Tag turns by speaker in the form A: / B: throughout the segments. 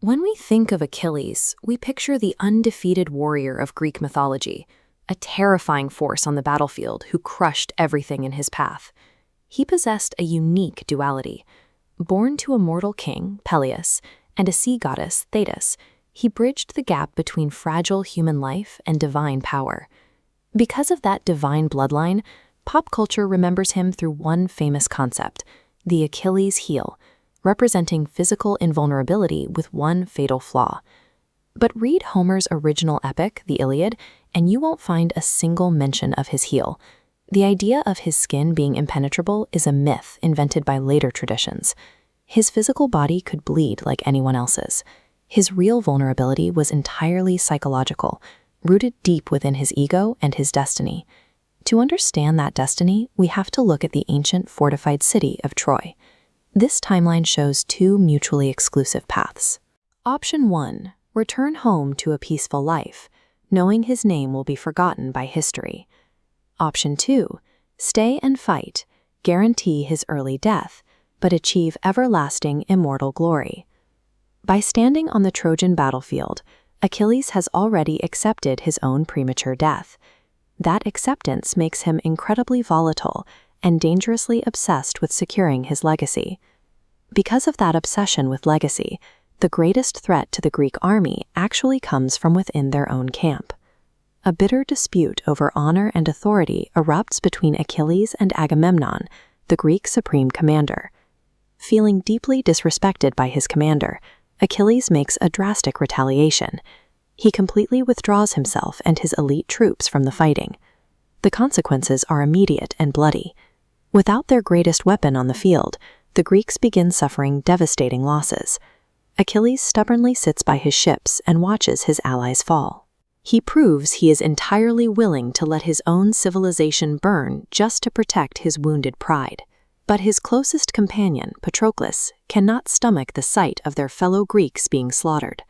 A: When we think of Achilles, we picture the undefeated warrior of Greek mythology, a terrifying force on the battlefield who crushed everything in his path. He possessed a unique duality. Born to a mortal king, Peleus, and a sea goddess, Thetis, he bridged the gap between fragile human life and divine power. Because of that divine bloodline, pop culture remembers him through one famous concept, the Achilles heel, representing physical invulnerability with one fatal flaw. But read Homer's original epic, the Iliad, and you won't find a single mention of his heel. The idea of his skin being impenetrable is a myth invented by later traditions. His physical body could bleed like anyone else's. His real vulnerability was entirely psychological, rooted deep within his ego and his destiny. To understand that destiny, we have to look at the ancient fortified city of Troy. This timeline shows two mutually exclusive paths. Option 1. Return home to a peaceful life, knowing his name will be forgotten by history. Option 2. Stay and fight, guarantee his early death, but achieve everlasting immortal glory. By standing on the Trojan battlefield, Achilles has already accepted his own premature death. That acceptance makes him incredibly volatile and dangerously obsessed with securing his legacy. Because of that obsession with legacy, the greatest threat to the Greek army actually comes from within their own camp. A bitter dispute over honor and authority erupts between Achilles and Agamemnon, the Greek supreme commander. Feeling deeply disrespected by his commander, Achilles makes a drastic retaliation. He completely withdraws himself and his elite troops from the fighting. The consequences are immediate and bloody. Without their greatest weapon on the field, the Greeks begin suffering devastating losses. Achilles stubbornly sits by his ships and watches his allies fall. He proves he is entirely willing to let his own civilization burn just to protect his wounded pride. But his closest companion, Patroclus, cannot stomach the sight of their fellow Greeks being slaughtered.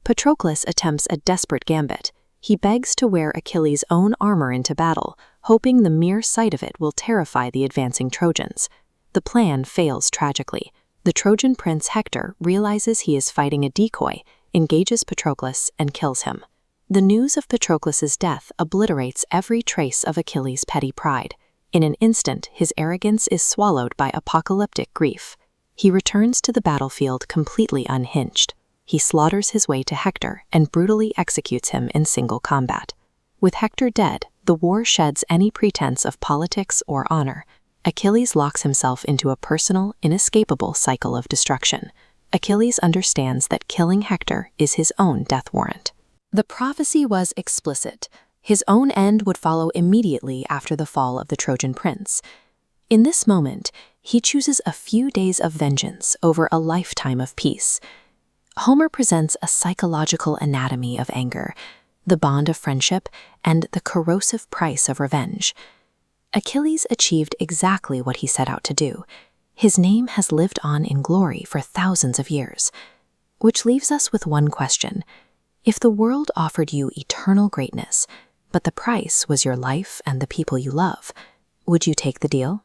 A: Patroclus attempts a desperate gambit. He begs to wear Achilles' own armor into battle, hoping the mere sight of it will terrify the advancing Trojans. The plan fails tragically. The Trojan prince Hector realizes he is fighting a decoy, engages Patroclus, and kills him. The news of Patroclus's death obliterates every trace of Achilles' petty pride. In an instant, his arrogance is swallowed by apocalyptic grief. He returns to the battlefield completely unhinged. He slaughters his way to Hector and brutally executes him in single combat. With Hector dead, the war sheds any pretense of politics or honor. Achilles locks himself into a personal, inescapable cycle of destruction. Achilles understands that killing Hector is his own death warrant. The prophecy was explicit. His own end would follow immediately after the fall of the Trojan prince. In this moment, he chooses a few days of vengeance over a lifetime of peace. Homer presents a psychological anatomy of anger, the bond of friendship, and the corrosive price of revenge. Achilles achieved exactly what he set out to do. His name has lived on in glory for thousands of years. Which leaves us with one question. If the world offered you eternal greatness, but the price was your life and the people you love, would you take the deal?